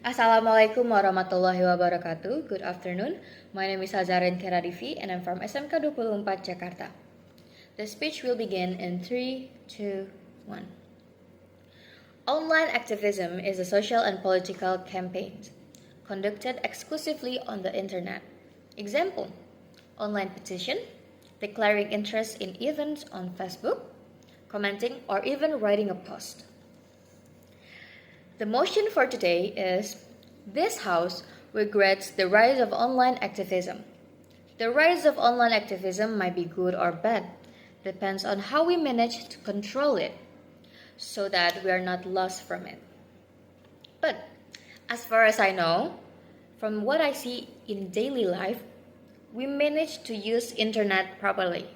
Assalamualaikum warahmatullahi wabarakatuh. Good afternoon. My name is Azarine Keira Divi and I'm from SMK 24 Jakarta. The speech will begin in 3, 2, 1. Online activism is a social and political campaign conducted exclusively on the internet. Example: online petition, declaring interest in events on Facebook, commenting, or even writing a post. The motion for today is: this House regrets the rise of online activism. The rise of online activism might be good or bad, depends on how we manage to control it, so that we are not lost from it. But as far as I know, from what I see in daily life, we manage to use internet properly.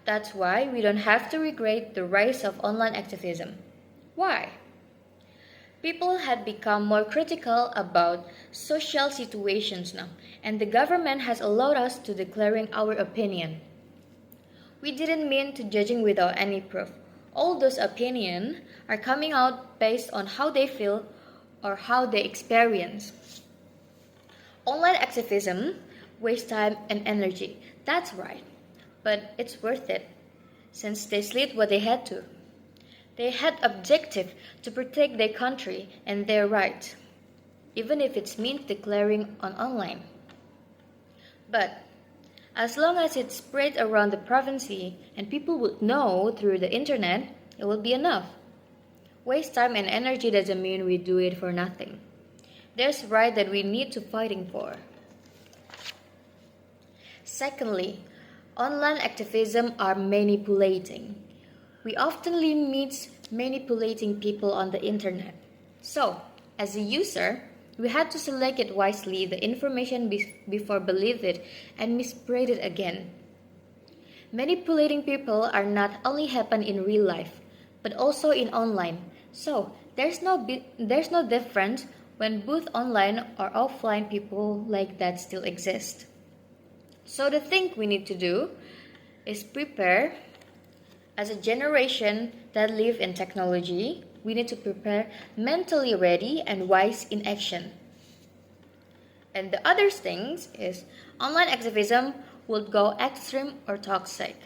That's why we don't have to regret the rise of online activism. Why? People had become more critical about social situations now, and the government has allowed us to declaring our opinion. We didn't mean to judging without any proof. All those opinions are coming out based on how they feel or how they experience. Online activism wastes time and energy, that's right, but it's worth it, since they did what they had to. They had objective to protect their country and their rights, even if it means declaring on online. But as long as it's spread around the province and people would know through the internet, it will be enough. Waste time and energy doesn't mean we do it for nothing. There's right that we need to fighting for. Secondly, online activism are manipulating. We often meet manipulating people on the internet. So, as a user, we had to select it wisely the information before believe it and misspread it again. Manipulating people are not only happen in real life, but also in online. So, there's no difference when both online or offline people like that still exist. So the thing we need to do is prepare. As a generation that live in technology, we need to prepare mentally ready and wise in action. And the other things is online activism will go extreme or toxic.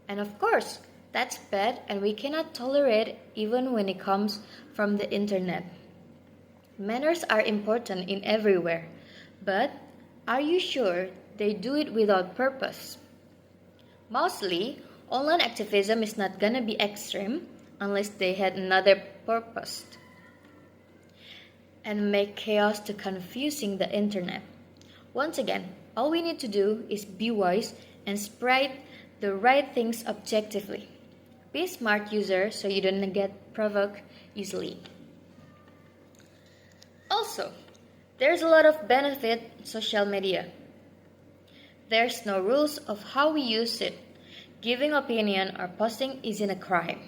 And of course, that's bad and we cannot tolerate even when it comes from the internet. Manners are important in everywhere, but are you sure they do it without purpose? Mostly, online activism is not gonna be extreme unless they had another purpose and make chaos to confusing the internet. Once again, all we need to do is be wise and spread the right things objectively. Be a smart user so you don't get provoked easily. Also, there's a lot of benefit in social media. There's no rules of how we use it. Giving opinion or posting isn't a crime.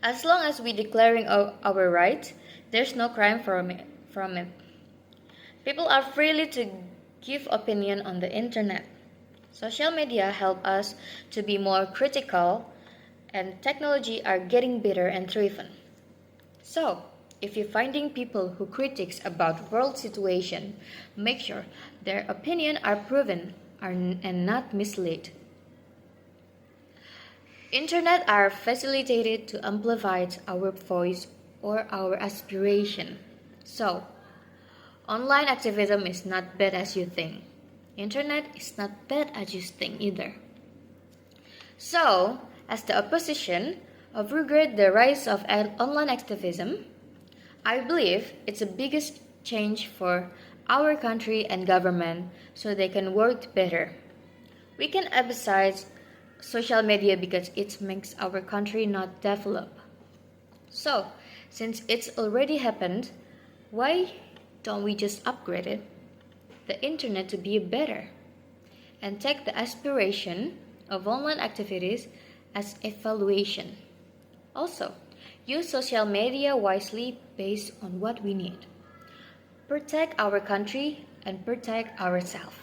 As long as we declaring our rights, there's no crime from it. People are freely to give opinion on the internet. Social media help us to be more critical, and technology are getting better and driven. So, if you're finding people who critiques about world situation, make sure their opinion are proven and not misled. Internet are facilitated to amplify our voice or our aspiration. So, online activism is not bad as you think. Internet is not bad as you think either. So, as the opposition of regret the rise of online activism, I believe it's the biggest change for our country and government so they can work better. We can emphasize social media because it makes our country not develop. So, since it's already happened, why don't we just upgrade it, the internet to be better, and take the aspiration of online activities as evaluation. Also, use social media wisely based on what we need. Protect our country and protect ourselves.